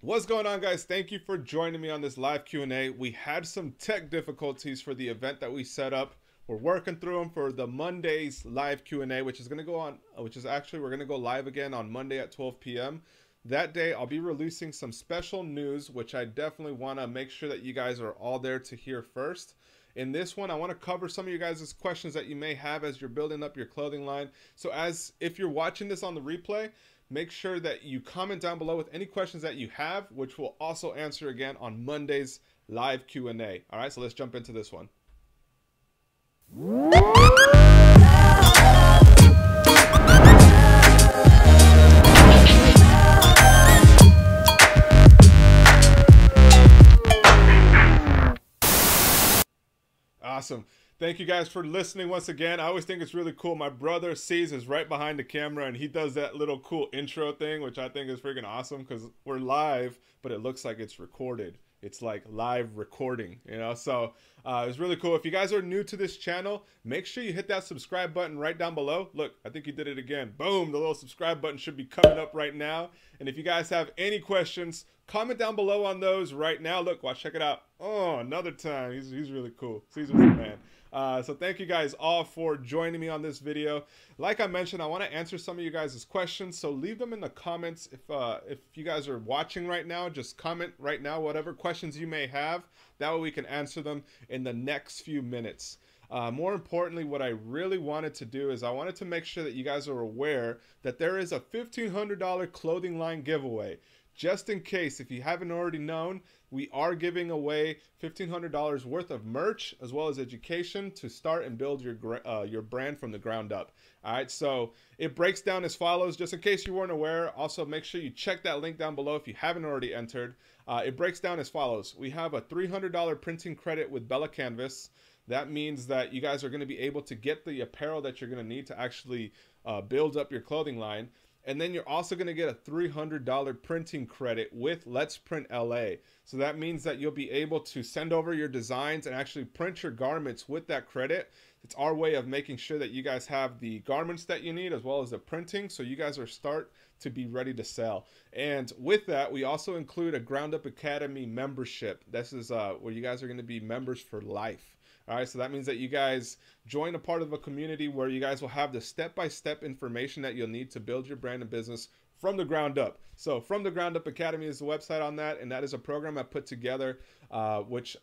What's going on, guys? Thank you for joining me on this live Q&A. We had some tech difficulties for the event that we set up. We're working through them for the Monday's live Q&A, which is going to go on, we're going to go live again on Monday at 12 p.m. That day, I'll be releasing some special news, which I definitely want to make sure that you guys are all there to hear first. In this one, I want to cover some of you guys' questions that you may have as you're building up your clothing line. So if you're watching this on the replay, make sure that you comment down below with any questions that you have, which we'll also answer again on Monday's live Q&A. All right, so let's jump into this one. Awesome. Thank you guys for listening once again. I always think it's really cool. My brother C's is right behind the camera and he does that little cool intro thing, which I think is freaking awesome because we're live, but it looks like it's recorded. It's like live recording, you know? So it's really cool. If you guys are new to this channel, make sure you hit that subscribe button right down below. Look, I think you did it again. Boom, the little subscribe button should be coming up right now. And if you guys have any questions, comment down below on those right now. Look, watch, check it out. Oh, another time. He's really cool. Caesar's the man. So thank you guys all for joining me on this video. Like I mentioned, I want to answer some of you guys' questions, so leave them in the comments. If you guys are watching right now, just comment right now whatever questions you may have. That way we can answer them in the next few minutes. More importantly, what I really wanted to do is I wanted to make sure that you guys are aware that there is a $1,500 clothing line giveaway. Just in case, if you haven't already known, we are giving away $1,500 worth of merch as well as education to start and build your brand from the ground up. All right, so it breaks down as follows. Just in case you weren't aware, also make sure you check that link down below if you haven't already entered. It breaks down as follows. We have a $300 printing credit with Bella Canvas. That means that you guys are going to be able to get the apparel that you're going to need to actually build up your clothing line. And then you're also going to get a $300 printing credit with Let's Print LA. So that means that you'll be able to send over your designs and actually print your garments with that credit. It's our way of making sure that you guys have the garments that you need as well as the printing, so you guys are start to be ready to sell. And with that, we also include a Ground Up Academy membership. This is where you guys are going to be members for life. All right, so that means that you guys join a part of a community where you guys will have the step-by-step information that you'll need to build your brand and business from the ground up. So From the Ground Up Academy is the website on that, and that is a program I put together, which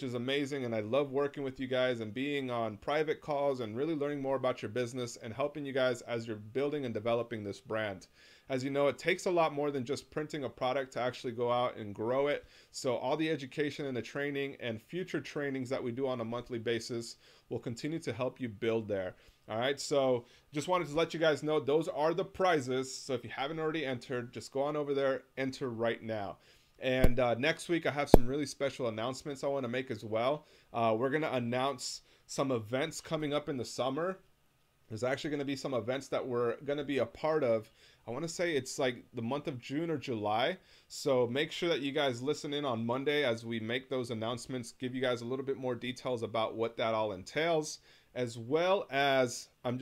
is amazing, and I love working with you guys and being on private calls and really learning more about your business and helping you guys as you're building and developing this brand. As you know, it takes a lot more than just printing a product to actually go out and grow it. So all the education and the training and future trainings that we do on a monthly basis will continue to help you build there. All right, so just wanted to let you guys know those are the prizes. So if you haven't already entered, just go on over there, enter right now. And next week, I have some really special announcements I want to make as well. We're going to announce some events coming up in the summer. There's actually going to be some events that we're going to be a part of. I want to say it's like the month of June or July. So make sure that you guys listen in on Monday as we make those announcements, give you guys a little bit more details about what that all entails, as well as I'm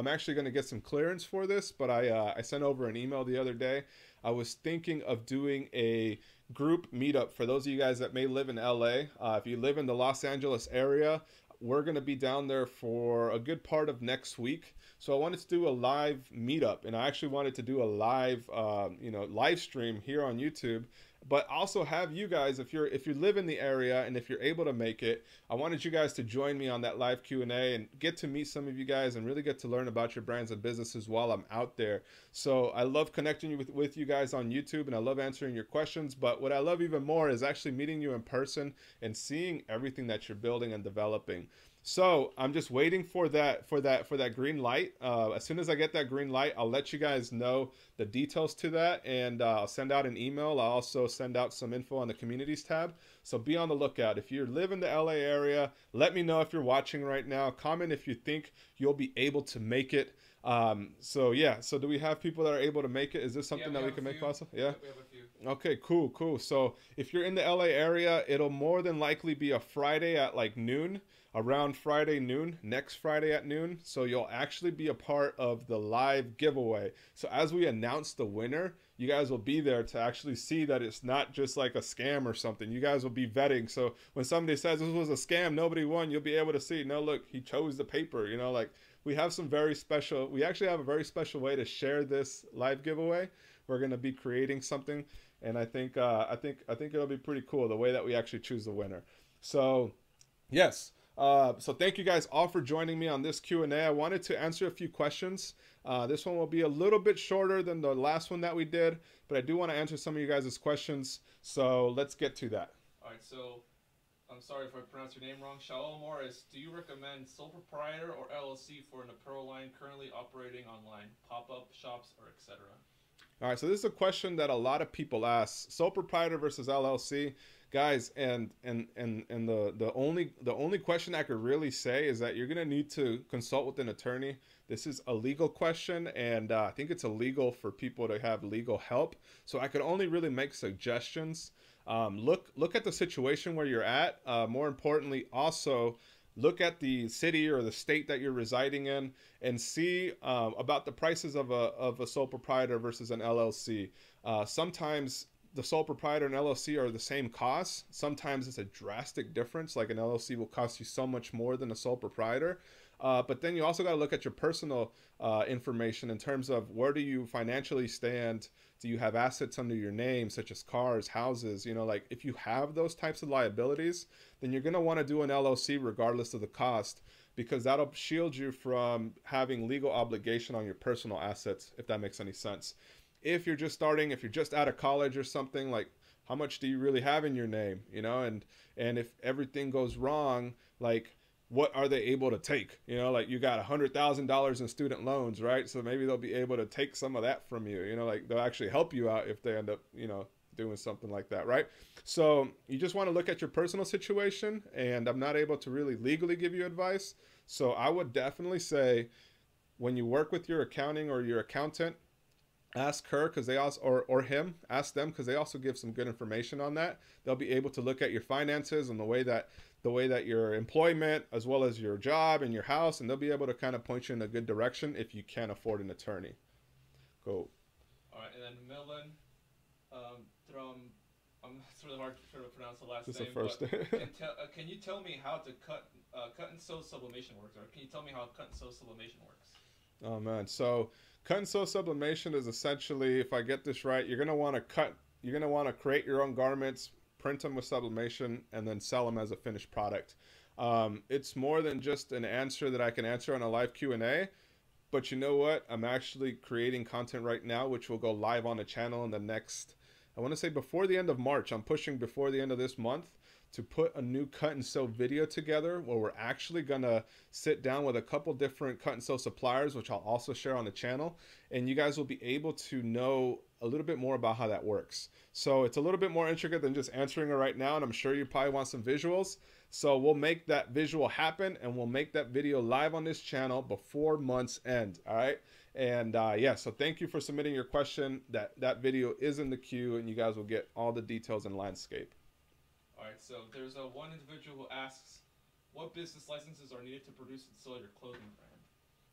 actually going to get some clearance for this, but I sent over an email the other day. I was thinking of doing a group meetup for those of you guys that may live in LA. If you live in the Los Angeles area, we're going to be down there for a good part of next week. So I wanted to do a live meetup, and I actually wanted to do a live, live stream here on YouTube, but also have you guys, if you live in the area and if you're able to make it, I wanted you guys to join me on that live Q&A and get to meet some of you guys and really get to learn about your brands and businesses while I'm out there. So I love connecting with you guys on YouTube, and I love answering your questions, but what I love even more is actually meeting you in person and seeing everything that you're building and developing. So I'm just waiting for that green light. As soon as I get that green light, I'll let you guys know the details to that, and I'll send out an email. I'll also send out some info on the communities tab. So be on the lookout. If you live in the LA area, let me know if you're watching right now. Comment if you think you'll be able to make it. So yeah, so do we have people that are able to make it? Is this something that we can make possible? Yeah. We have a few. Okay, cool, cool. So if you're in the LA area, it'll more than likely be a Friday at like noon, around Friday noon, next Friday at noon. So you'll actually be a part of the live giveaway. So as we announce the winner, you guys will be there to actually see that it's not just like a scam or something. You guys will be vetting. So when somebody says this was a scam, nobody won, you'll be able to see, no, look, he chose the paper, you know, like we have some very special, we actually have a very special way to share this live giveaway. We're going to be creating something, and I think it'll be pretty cool the way that we actually choose the winner. So yes, so thank you guys all for joining me on this Q&A. I wanted to answer a few questions. This one will be a little bit shorter than the last one that we did, but I do want to answer some of you guys' questions. So let's get to that. All right, so I'm sorry if I pronounced your name wrong. Shaul Morris, do you recommend sole proprietor or LLC for an apparel line currently operating online, pop-up shops, or etc.? All right, so this is a question that a lot of people ask: sole proprietor versus LLC, guys. And the only question I could really say is that you're gonna need to consult with an attorney. This is a legal question, and I think it's illegal for people to have legal help. So I could only really make suggestions. Look at the situation where you're at. More importantly, also look at the city or the state that you're residing in and see about the prices of a sole proprietor versus an LLC. Sometimes the sole proprietor and LLC are the same cost. Sometimes it's a drastic difference. Like an LLC will cost you so much more than a sole proprietor. But then you also got to look at your personal information in terms of where do you financially stand? Do you have assets under your name, such as cars, houses? You know, like if you have those types of liabilities, then you're going to want to do an LLC regardless of the cost, because that'll shield you from having legal obligation on your personal assets, if that makes any sense. If you're just starting, if you're just out of college or something, like how much do you really have in your name, you know? And if everything goes wrong, like what are they able to take? You know, like you got $100,000 in student loans, right? So maybe they'll be able to take some of that from you. You know, like they'll actually help you out if they end up, you know, doing something like that, right? So you just want to look at your personal situation, and I'm not able to really legally give you advice. So I would definitely say when you work with your accounting or your accountant, ask her because they also or him ask them because they also give some good information on that. They'll be able to look at your finances and the way that your employment as well as your job and your house, and they'll be able to kind of point you in a good direction if you can't afford an attorney. Go. All right, and then Milan, from it's really hard to pronounce the last This is name, the first. but can you tell me how to cut and sew sublimation works, or can you tell me how cut and sew sublimation works? Oh man, so cut and sew sublimation is essentially, if I get this right, you're gonna want to create your own garments, print them with sublimation, and then sell them as a finished product. It's more than just an answer that I can answer on a live Q&A, but you know what? I'm actually creating content right now, which will go live on the channel in the next, I want to say before the end of March. I'm pushing before the end of this month to put a new cut and sew video together where we're actually gonna sit down with a couple different cut and sew suppliers, which I'll also share on the channel, and you guys will be able to know a little bit more about how that works. So it's a little bit more intricate than just answering it right now, and I'm sure you probably want some visuals. So we'll make that visual happen, and we'll make that video live on this channel before month's end. All right. And yeah, so thank you for submitting your question. That video is in the queue, and you guys will get all the details in landscape. All right, so there's one individual who asks, what business licenses are needed to produce and sell your clothing brand?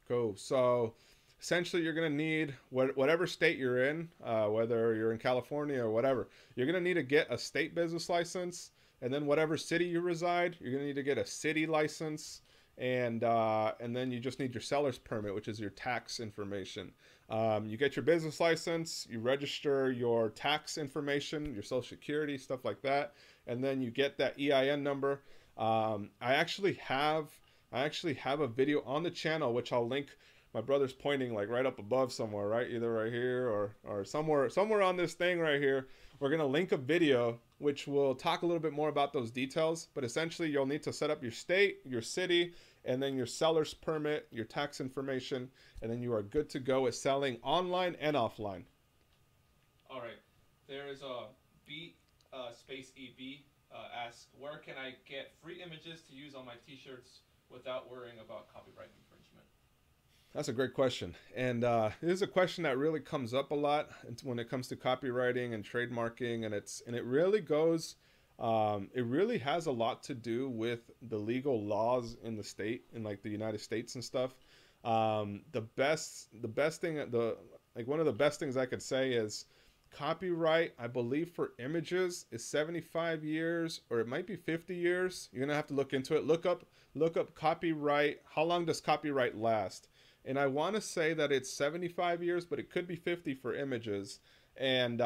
Cool. So essentially you're going to need whatever state you're in, whether you're in California or whatever, you're going to need to get a state business license. And then whatever city you reside, you're going to need to get a city license. And then you just need your seller's permit, which is your tax information. You get your business license, you register your tax information, your social security, stuff like that. And then you get that EIN number. I actually have a video on the channel, which I'll link. My brother's pointing like right up above somewhere, right? Either right here or somewhere on this thing right here. We're going to link a video which will talk a little bit more about those details. But essentially, you'll need to set up your state, your city, and then your seller's permit, your tax information, and then you are good to go with selling online and offline. All right. There is a B space EB asks, where can I get free images to use on my t-shirts without worrying about copyright infringement? That's a great question. And it is a question that really comes up a lot when it comes to copywriting and trademarking. And it really goes, it really has a lot to do with the legal laws in the state, in like the United States and stuff. The best thing, like one of the best things I could say is copyright, I believe for images is 75 years, or it might be 50 years. You're gonna have to look into it. Look up copyright. How long does copyright last? And I want to say that it's 75 years, but it could be 50 for images. And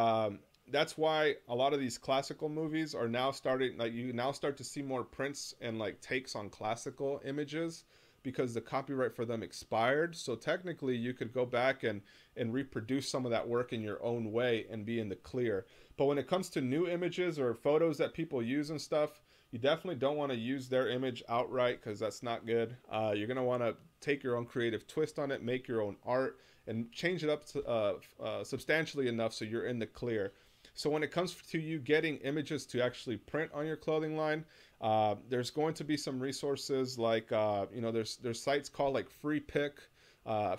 that's why a lot of these classical movies are now starting, like you now start to see more prints and like takes on classical images because the copyright for them expired. So technically you could go back and reproduce some of that work in your own way and be in the clear. But when it comes to new images or photos that people use and stuff, you definitely don't want to use their image outright because that's not good. You're going to want to take your own creative twist on it, make your own art, and change it up to, substantially enough so you're in the clear. So when it comes to you getting images to actually print on your clothing line, there's going to be some resources like, there's sites called like Free Pick,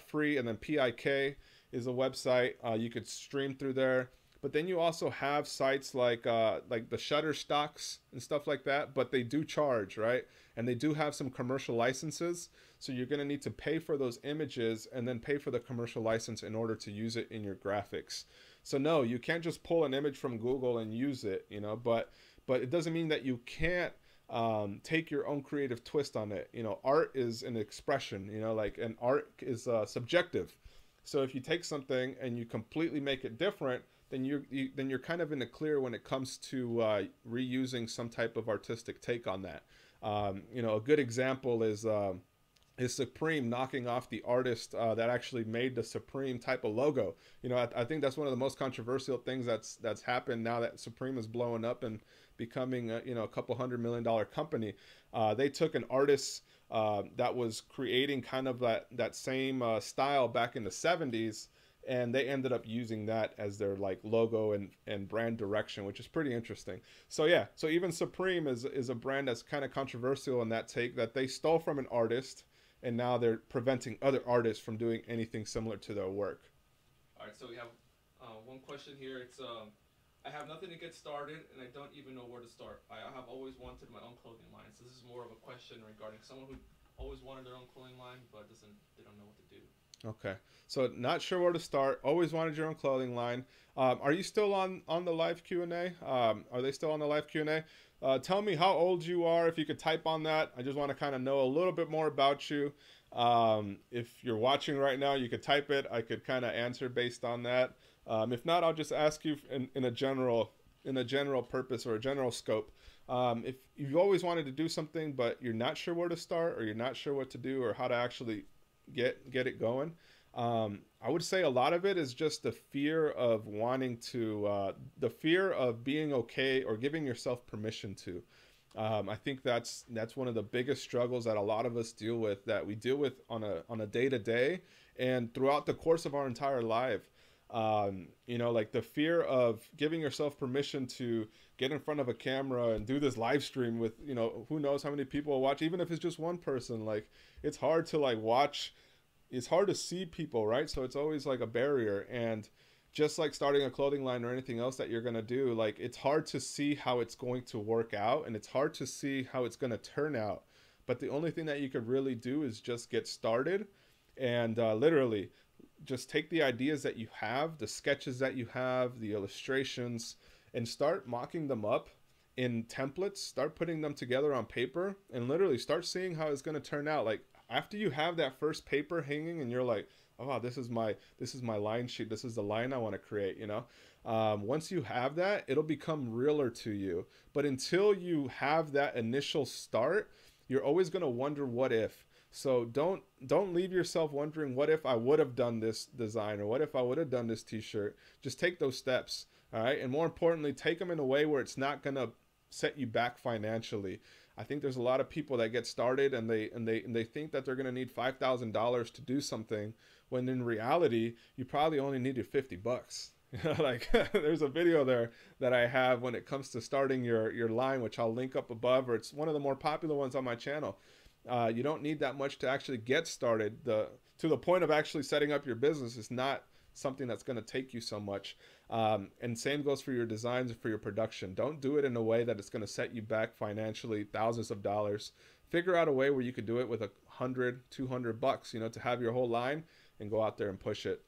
free, and then PIK is a website. You could stream through there. But then you also have sites like the Shutterstocks and stuff like that, but they do charge, right? And they do have some commercial licenses. So you're going to need to pay for those images and then pay for the commercial license in order to use it in your graphics. So no, you can't just pull an image from Google and use it, but it doesn't mean that you can't take your own creative twist on it. Art is an expression, and art is subjective. So if you take something and you completely make it different, then you're kind of in the clear when it comes to reusing some type of artistic take on that. A good example is Supreme knocking off the artist that actually made the Supreme type of logo. I think that's one of the most controversial things that's happened now that Supreme is blowing up and becoming a couple $100 million company. They took an artist that was creating kind of that same style back in the 70s, and they ended up using that as their like logo and brand direction, which is pretty interesting. So yeah, so even Supreme is a brand that's kind of controversial in that take that they stole from an artist, and now they're preventing other artists from doing anything similar to their work. All right, so we have one question here. It's I have nothing to get started, and I don't even know where to start. I have always wanted my own clothing line. So this is more of a question regarding someone who always wanted their own clothing line, but they don't know what to do. Okay, so not sure where to start. Always wanted your own clothing line. Are you still on the live Q&A? Are they still on the live Q&A? Tell me how old you are. If you could type on that, I just want to kind of know a little bit more about you. If you're watching right now, you could type it. I could kind of answer based on that. If not, I'll just ask you in a general purpose or a general scope. If you've always wanted to do something, but you're not sure where to start, or you're not sure what to do, or how to actually get it going, I would say a lot of it is just the fear of wanting to, the fear of being okay or giving yourself permission to. I think that's one of the biggest struggles that a lot of us deal with, that we deal with on a day-to-day and throughout the course of our entire life. Like the fear of giving yourself permission to get in front of a camera and do this live stream with, who knows how many people will watch, even if it's just one person. Like, it's hard to like watch, it's hard to see people, right? So it's always like a barrier. And just like starting a clothing line or anything else that you're going to do, like, it's hard to see how it's going to work out, and it's hard to see how it's going to turn out. But the only thing that you could really do is just get started and literally just take the ideas that you have, the sketches that you have, the illustrations, and start mocking them up in templates, start putting them together on paper, and literally start seeing how it's going to turn out. Like, after you have that first paper hanging and you're like, oh wow, this is my line sheet, this is the line I want to create, once you have that, it'll become realer to you. But until you have that initial start, you're always going to wonder what if. So don't leave yourself wondering, what if I would have done this design, or what if I would have done this t-shirt. Just take those steps. All right. And more importantly, take them in a way where it's not going to set you back financially. I think there's a lot of people that get started and they think that they're going to need $5,000 to do something, when in reality, you probably only needed $50. Like, there's a video there that I have when it comes to starting your line, which I'll link up above, or it's one of the more popular ones on my channel. You don't need that much to actually get started. The to the point of actually setting up your business is not something that's going to take you so much. And same goes for your designs and for your production. Don't do it in a way that it's going to set you back financially thousands of dollars. Figure out a way where you could do it with $100, $200, you know, to have your whole line and go out there and push it.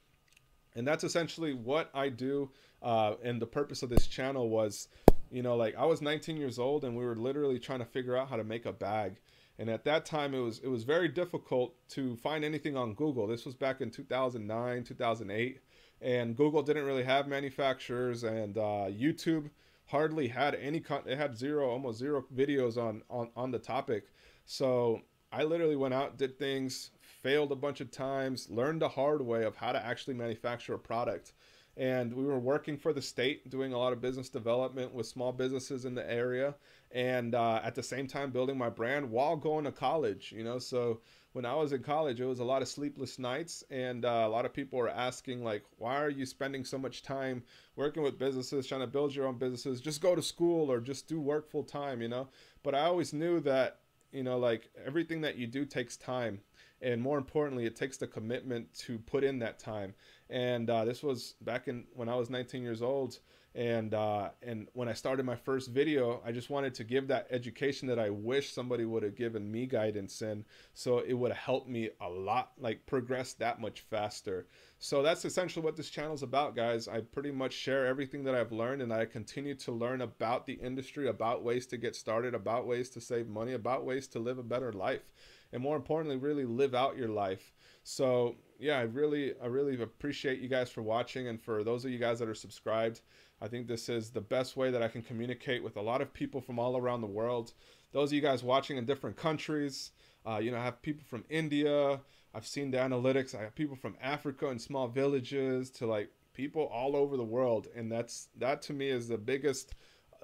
And that's essentially what I do. And the purpose of this channel was, you know, like I was 19 years old and we were literally trying to figure out how to make a bag. And at that time, it was very difficult to find anything on Google. This was back in 2009, 2008. And Google didn't really have manufacturers, and YouTube hardly had any it had almost zero videos on the topic. So I literally went out, did things, failed a bunch of times, learned the hard way of how to actually manufacture a product. And we were working for the state, doing a lot of business development with small businesses in the area, and at the same time building my brand while going to college, you know. So when I was in college, it was a lot of sleepless nights, and a lot of people were asking, like, why are you spending so much time working with businesses, trying to build your own businesses? Just go to school or just do work full time, you know. But I always knew that, you know, like everything that you do takes time. And more importantly, it takes the commitment to put in that time. And this was back when I was 19 years old. And when I started my first video, I just wanted to give that education that I wish somebody would have given me guidance in, so it would have helped me a lot, like progress that much faster. So that's essentially what this channel is about, guys. I pretty much share everything that I've learned, and I continue to learn about the industry, about ways to get started, about ways to save money, about ways to live a better life, and more importantly, really live out your life. So yeah, I really appreciate you guys for watching, and for those of you guys that are subscribed, I think this is the best way that I can communicate with a lot of people from all around the world. Those of you guys watching in different countries, you know, I have people from India. I've seen the analytics. I have people from Africa and small villages to like people all over the world, and that to me is the biggest.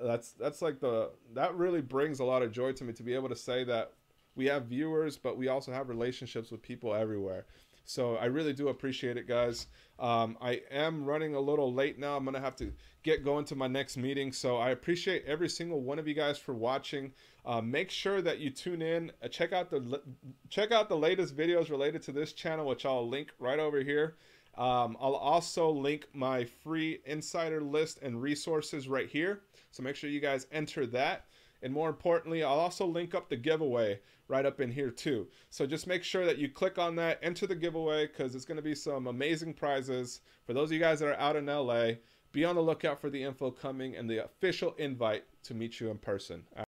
That's like that really brings a lot of joy to me, to be able to say that we have viewers, but we also have relationships with people everywhere. So I really do appreciate it, guys. I am running a little late now. I'm going to have to get going to my next meeting. So I appreciate every single one of you guys for watching. Make sure that you tune in. Check out the latest videos related to this channel, which I'll link right over here. I'll also link my free insider list and resources right here. So make sure you guys enter that. And more importantly, I'll also link up the giveaway right up in here too. So just make sure that you click on that, enter the giveaway, because it's going to be some amazing prizes. For those of you guys that are out in LA, be on the lookout for the info coming and the official invite to meet you in person.